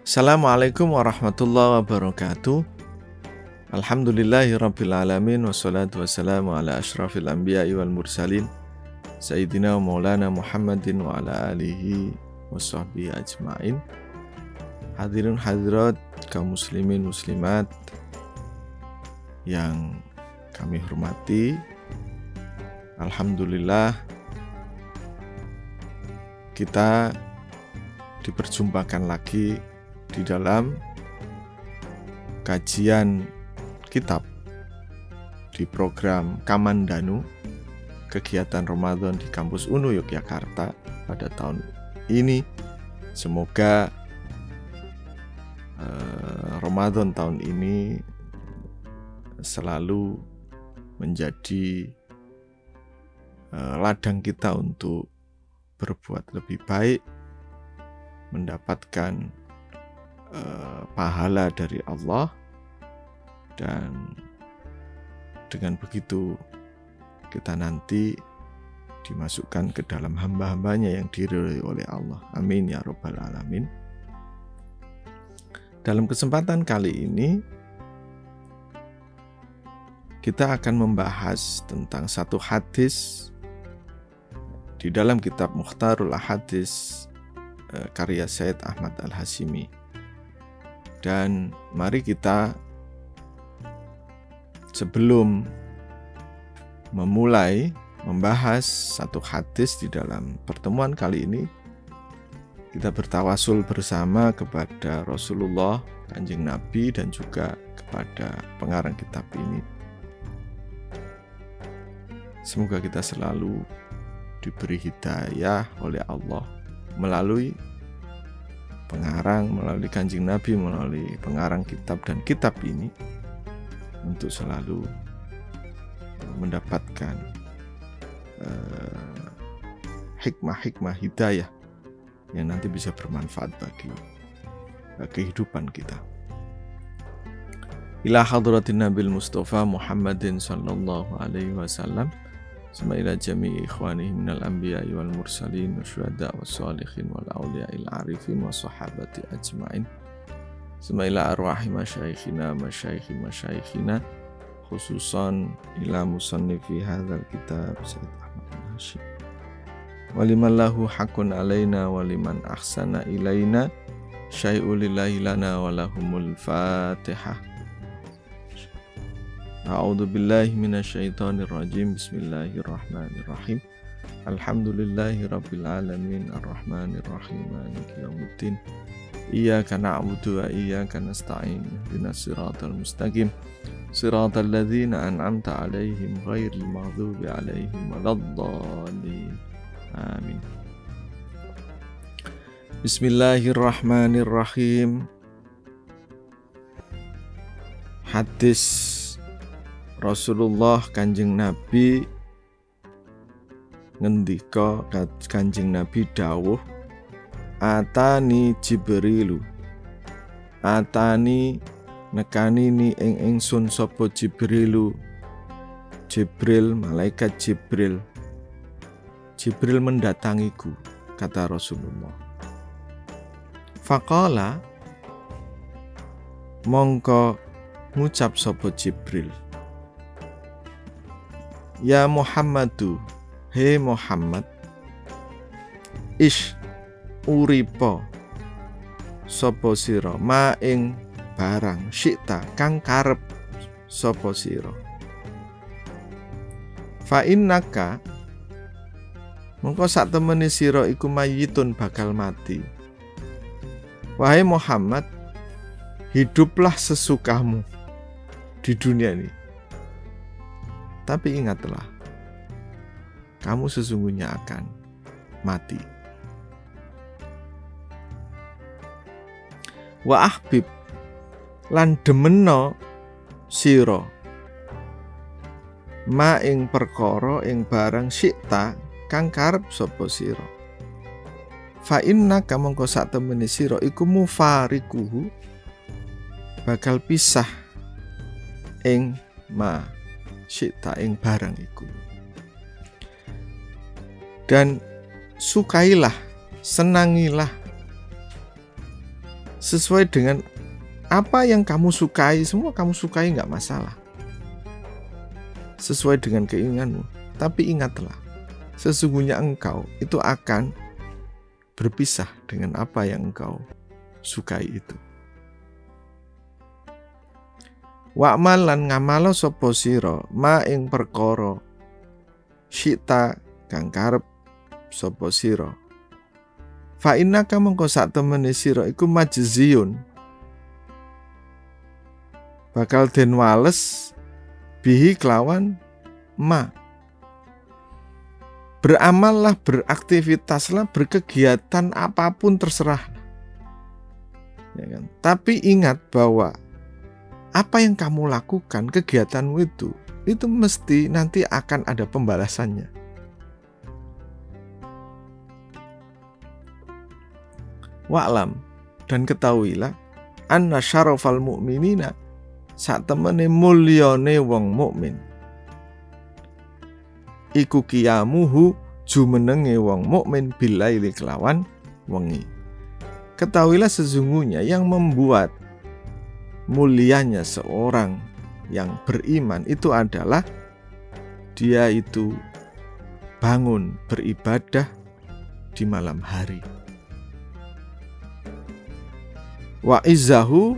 Assalamualaikum warahmatullahi wabarakatuh. Alhamdulillahirrabbilalamin. Wassalatu wassalamu ala ashrafil anbiya'i wal mursalin Sayyidina wa maulana Muhammadin wa ala alihi wa sahbihi ajma'in. Hadirin hadirat kaum muslimin muslimat yang kami hormati, alhamdulillah kita diperjumpakan lagi di dalam kajian kitab di program Kamandanu, kegiatan Ramadan di kampus UNU Yogyakarta pada tahun ini. Semoga Ramadan tahun ini selalu menjadi ladang kita untuk berbuat lebih baik, mendapatkan pahala dari Allah, dan dengan begitu kita nanti dimasukkan ke dalam hamba-hambanya yang diridhoi oleh Allah. Amin ya rabbal alamin. Dalam kesempatan kali ini kita akan membahas tentang satu hadis di dalam kitab Mukhtarul Ahadits karya Syed Ahmad Al-Hashimi. Dan mari kita, sebelum memulai membahas satu hadis di dalam pertemuan kali ini, kita bertawasul bersama kepada Rasulullah, Kanjeng Nabi, dan juga kepada pengarang kitab ini. Semoga kita selalu diberi hidayah oleh Allah melalui pengarang, melalui Kanjeng Nabi, melalui pengarang kitab dan kitab ini, untuk selalu mendapatkan hikmah-hikmah hidayah yang nanti bisa bermanfaat bagi kehidupan kita. Ila hadratin Nabil Mustafa Muhammadin sallallahu alaihi wasallam, sama ila jami'i ikhwanihi minal anbiya'i wal mursalin wa syuhada wa shalihin wal awliya'il arifin wa sahabati ajma'in, sama ila arwahi masyaikhina khususan ila musannifi hadzal kitab Syed Ahmad Al-Hashimi, waliman lahu haqqun alaina waliman ahsana ilaina syai'ul lillahi lana walahumul fatihah. A'udzu billahi minasyaitonir rajim. Bismillahirrahmanirrahim. Alhamdulillahi rabbil alamin arrahmanir rahim maliki yaumiddin. Iyyaka na'budu wa iyyaka nasta'in. Ihdinas siratal mustaqim. Siratal ladzina an'amta 'alaihim ghairil maghdubi 'alaihim waladdallin. Amin. Bismillahirrahmanirrahim. Hadis Rasulullah Kanjeng Nabi ngendika, Kanjeng Nabi dawuh, atani Jibrilu, atani nekani ni ing ingsun sapa Jibrilu, Jibril, malaikat Jibril. Jibril mendatangiku, kata Rasulullah. Faqala, mongko ngucap sapa Jibril, ya Muhammadu, he Muhammad, ish uripo sapa sira ma ing barang syikta kang karep sapa sira. Fa innaka, mengko sak temene sira iku mayitun bakal mati. Wahai Muhammad, hiduplah sesukamu di dunia ini. Tapi ingatlah, kamu sesungguhnya akan mati. Wa ahbib lan demeno sira ma ing perkara ing barang syi'ta kang karep sapa sira. Fa inna kamangka sak temene sira iku mufarikuhu bakal pisah ing ma syi'ta ing barang iku. Dan sukailah, senangilah sesuai dengan apa yang kamu sukai. Semua kamu sukai gak masalah, sesuai dengan keinginanmu. Tapi ingatlah, sesungguhnya engkau itu akan berpisah dengan apa yang engkau sukai itu. Wa'mal lan ngamalo sapa sira ma ing perkara syi'ta kang karep sapa sira. Fa innaka mengko sak temene sira iku majziyun bakal den wales bihi kelawan ma. Beramallah, beraktivitaslah, berkegiatan apapun terserah, ya kan? Tapi ingat bahwa apa yang kamu lakukan, kegiatanmu itu mesti nanti akan ada pembalasannya. Wa'lam, dan ketahuilah, anna syarafal mu'minina, sak temene mulyane wong mukmin, iku kiyamuhu jumenenge wong mukmin bilaili kelawan wengi. Ketahuilah sesungguhnya yang membuat mulianya seorang yang beriman itu adalah dia itu bangun beribadah di malam hari. Wa izzahu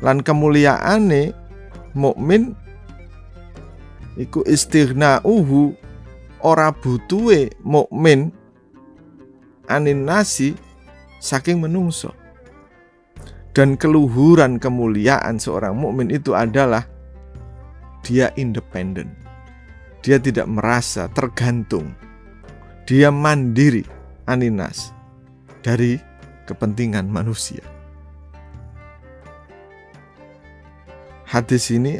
lan kemuliaane mukmin iku istighna'uhu ora butuhe mukmin anin nasi saking menungso. Dan keluhuran kemuliaan seorang mukmin itu adalah dia independen. Dia tidak merasa tergantung. Dia mandiri aninas dari kepentingan manusia. Hadis ini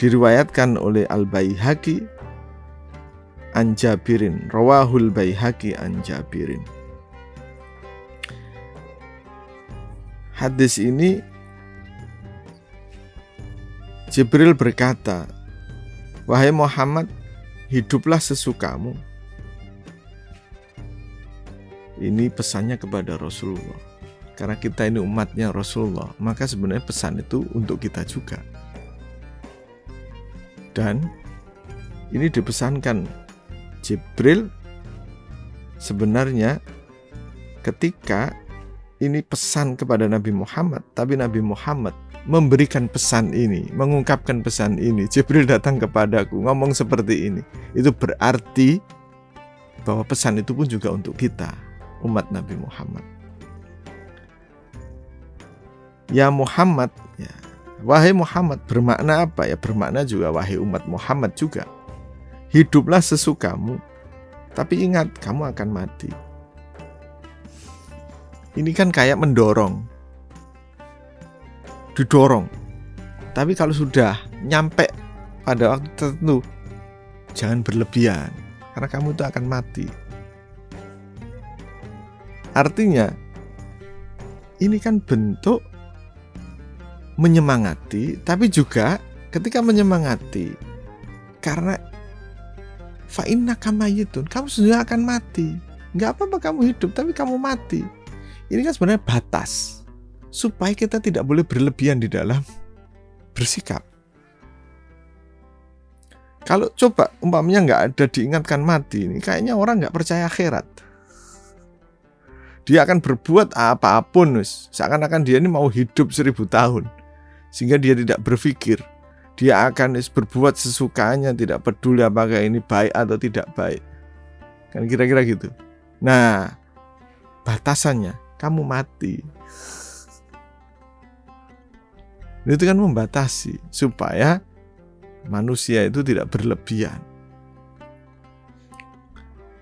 diriwayatkan oleh Al-Baihaqi an Jabirin, rawahul Baihaqi an Jabirin. Hadis ini Jibril berkata, "Wahai Muhammad, hiduplah sesukamu." Ini pesannya kepada Rasulullah. Karena kita ini umatnya Rasulullah, maka sebenarnya pesan itu untuk kita juga. Dan ini dipesankan Jibril sebenarnya ketika ini pesan kepada Nabi Muhammad, tapi Nabi Muhammad memberikan pesan ini, mengungkapkan pesan ini. Jibril datang kepadaku ngomong seperti ini. Itu berarti bahwa pesan itu pun juga untuk kita, umat Nabi Muhammad. Ya Muhammad, ya, wahai Muhammad, bermakna apa? Ya bermakna juga wahai umat Muhammad juga. Hiduplah sesukamu, tapi ingat kamu akan mati. Ini kan kayak mendorong, didorong. Tapi kalau sudah nyampe pada waktu tertentu, jangan berlebihan, karena kamu itu akan mati. Artinya, ini kan bentuk menyemangati, tapi juga ketika menyemangati, karena fa innaka mayyitun, kamu sudah akan mati. Gak apa-apa kamu hidup, tapi kamu mati. Ini kan sebenarnya batas supaya kita tidak boleh berlebihan di dalam bersikap. Kalau coba umpamanya nggak ada diingatkan mati, ini kayaknya orang nggak percaya akhirat. Dia akan berbuat apapun, seakan-akan dia ini mau hidup 1000 tahun, sehingga dia tidak berpikir. Dia akan berbuat sesukanya, tidak peduli apakah ini baik atau tidak baik. Kan kira-kira gitu. Nah, batasannya kamu mati. Itu kan membatasi supaya manusia itu tidak berlebihan.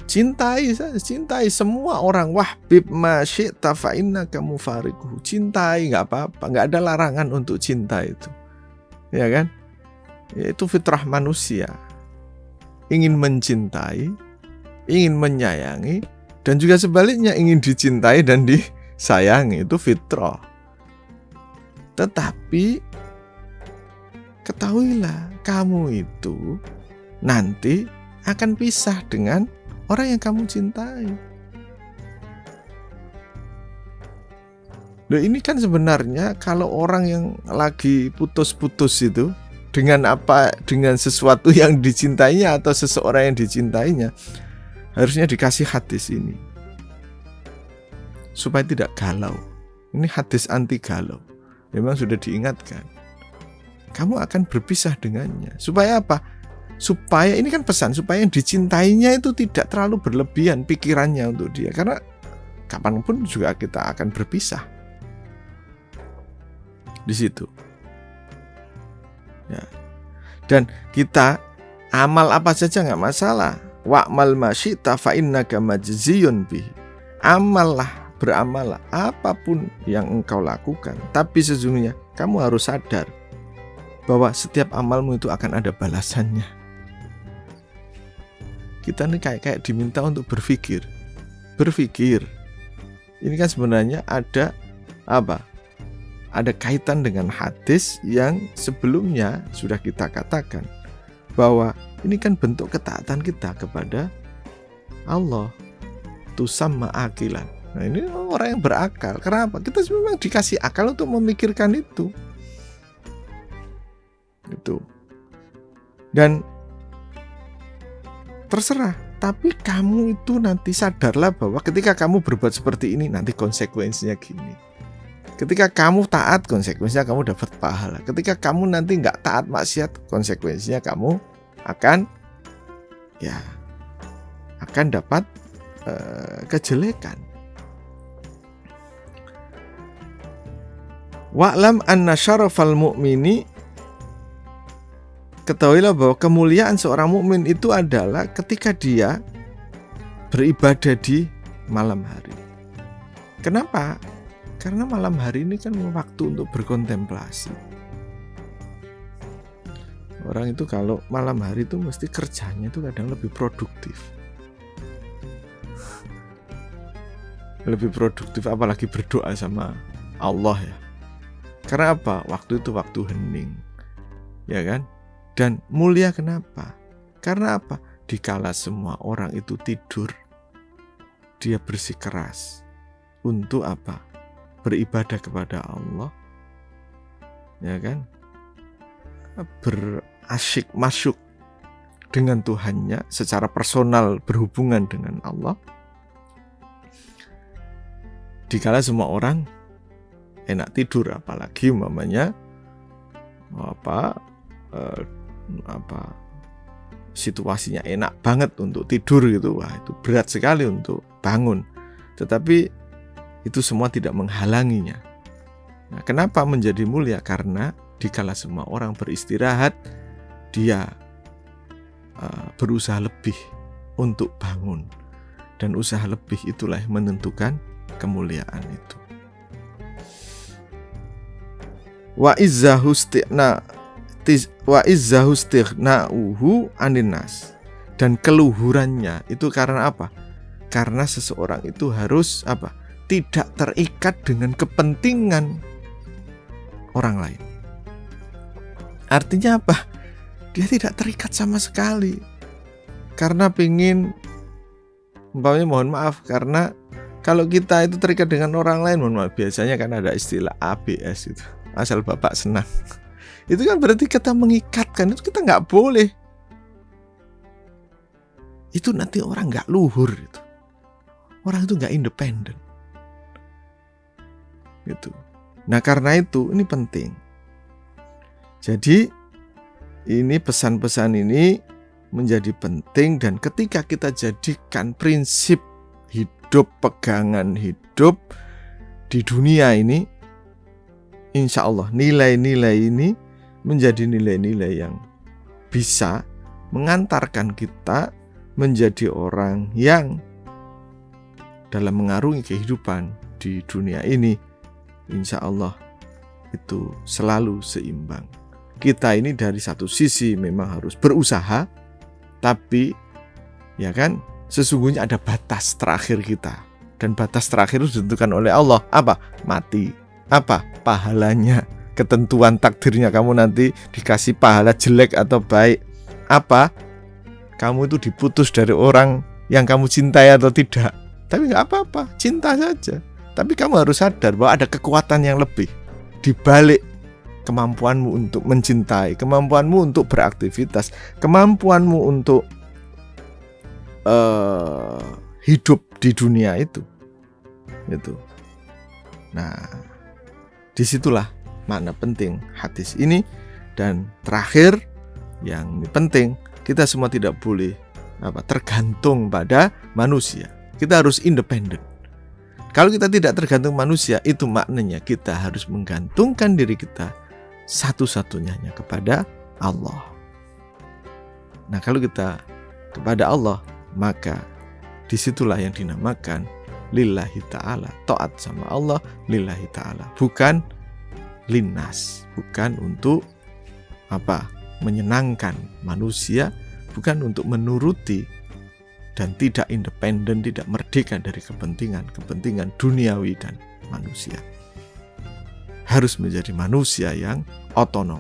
Cintai semua orang. Wahbib ma syi'ta fa innaka mufariquhu. Cintai, enggak apa-apa, enggak ada larangan untuk cinta itu. Ya kan? Itu fitrah manusia. Ingin mencintai, ingin menyayangi, dan juga sebaliknya ingin dicintai dan disayangi, itu fitrah. Tetapi ketahuilah, kamu itu nanti akan pisah dengan orang yang kamu cintai. Loh, ini kan sebenarnya kalau orang yang lagi putus-putus itu dengan sesuatu yang dicintainya atau seseorang yang dicintainya, harusnya dikasih hadis ini supaya tidak galau. Ini hadis anti galau. Memang sudah diingatkan. Kamu akan berpisah dengannya. Supaya apa? Supaya, ini kan pesan, supaya yang dicintainya itu tidak terlalu berlebihan pikirannya untuk dia. Karena kapanpun juga kita akan berpisah. Di situ. Ya. Dan kita amal apa saja nggak masalah. Wa'mal ma syi'ta fa innaka majziyun bihi. Amallah, beramallah apapun yang engkau lakukan, tapi sesungguhnya kamu harus sadar bahwa setiap amalmu itu akan ada balasannya. Kita nih kayak diminta untuk berpikir. Ini kan sebenarnya ada apa? Ada kaitan dengan hadis yang sebelumnya sudah kita katakan bahwa ini kan bentuk ketaatan kita kepada Allah. Tusamma akilan. Nah, ini orang yang berakal. Kenapa? Kita memang dikasih akal untuk memikirkan itu. Gitu. Dan terserah. Tapi kamu itu nanti sadarlah bahwa ketika kamu berbuat seperti ini, nanti konsekuensinya gini. Ketika kamu taat, konsekuensinya kamu dapat pahala. Ketika kamu nanti nggak taat maksiat, konsekuensinya kamu akan dapat kejelekan. Wa'lam anna syarafal mu'mini, ketahuilah bahwa kemuliaan seorang mukmin itu adalah ketika dia beribadah di malam hari. Kenapa? Karena malam hari ini kan waktu untuk berkontemplasi. Orang itu kalau malam hari itu mesti kerjanya itu kadang lebih produktif. Lebih produktif, apalagi berdoa sama Allah ya. Karena apa? Waktu itu waktu hening. Ya kan? Dan mulia kenapa? Karena apa? Dikala semua orang itu tidur, dia bersikeras untuk apa? Beribadah kepada Allah. Ya kan? Berasyik masyuk dengan Tuhannya secara personal, berhubungan dengan Allah. Dikala semua orang enak tidur, apalagi umpamanya situasinya enak banget untuk tidur gitu, wah itu berat sekali untuk bangun. Tetapi itu semua tidak menghalanginya. Nah, kenapa menjadi mulia? Karena dikala semua orang beristirahat, dia berusaha lebih untuk bangun. Dan usaha lebih itulah yang menentukan kemuliaan itu. Wa izzahu istighna'uhu anin nas. Dan keluhurannya itu karena apa? Karena seseorang itu harus apa? Tidak terikat dengan kepentingan orang lain. Artinya apa? Dia tidak terikat sama sekali. Karena pengen, umpamanya mohon maaf, karena kalau kita itu terikat dengan orang lain, mohon maaf, biasanya kan ada istilah ABS itu, asal bapak senang. Itu kan berarti kita mengikatkan, itu kita nggak boleh. Itu nanti orang nggak luhur itu. Orang itu nggak independen. Gitu. Nah karena itu ini penting. Jadi ini pesan-pesan ini menjadi penting, dan ketika kita jadikan prinsip hidup, pegangan hidup di dunia ini, insya Allah nilai-nilai ini menjadi nilai-nilai yang bisa mengantarkan kita menjadi orang yang dalam mengarungi kehidupan di dunia ini, insya Allah itu selalu seimbang. Kita ini dari satu sisi memang harus berusaha, tapi ya kan, sesungguhnya ada batas terakhir kita. Dan batas terakhir itu ditentukan oleh Allah. Apa? Mati. Apa? Pahalanya. Ketentuan takdirnya, kamu nanti dikasih pahala jelek atau baik. Apa? Kamu itu diputus dari orang yang kamu cintai atau tidak. Tapi gak apa-apa, cinta saja. Tapi kamu harus sadar bahwa ada kekuatan yang lebih di balik kemampuanmu untuk mencintai, kemampuanmu untuk beraktivitas, kemampuanmu untuk hidup di dunia itu. Nah, disitulah makna penting hadis ini. Dan terakhir, yang penting, kita semua tidak boleh tergantung pada manusia. Kita harus independen. Kalau kita tidak tergantung manusia, itu maknanya kita harus menggantungkan diri kita satu-satunya kepada Allah. Nah, kalau kita kepada Allah, maka disitulah yang dinamakan lillahi ta'ala, taat sama Allah lillahi ta'ala, bukan linnas, bukan untuk menyenangkan manusia, bukan untuk menuruti, dan tidak independen, tidak merdeka dari kepentingan duniawi dan manusia. Harus menjadi manusia yang otonom,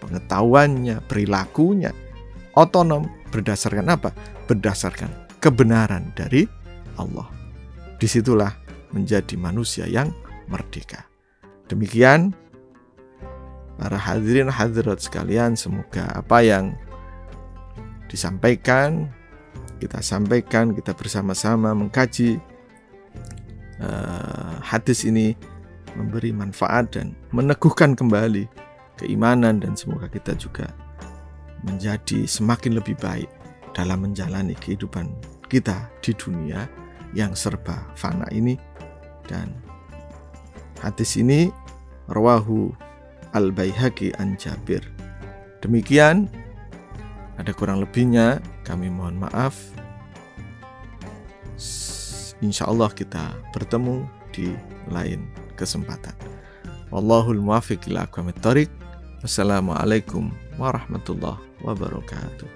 pengetahuannya, perilakunya otonom. Berdasarkan apa? Berdasarkan kebenaran dari Allah. Disitulah menjadi manusia yang merdeka. Demikian para hadirin hadirat sekalian, semoga apa yang disampaikan kita sampaikan, kita bersama-sama mengkaji hadis ini memberi manfaat dan meneguhkan kembali keimanan, dan semoga kita juga menjadi semakin lebih baik dalam menjalani kehidupan kita di dunia yang serba fana ini. Dan hadis ini rawahu Al-Baihaqi an Jabir. Demikian, ada kurang lebihnya kami mohon maaf. Insyaallah kita bertemu di lain kesempatan. Wallahul muwaffiq ila aqwamit thoriq. Wassalamualaikum warahmatullahi wabarakatuh.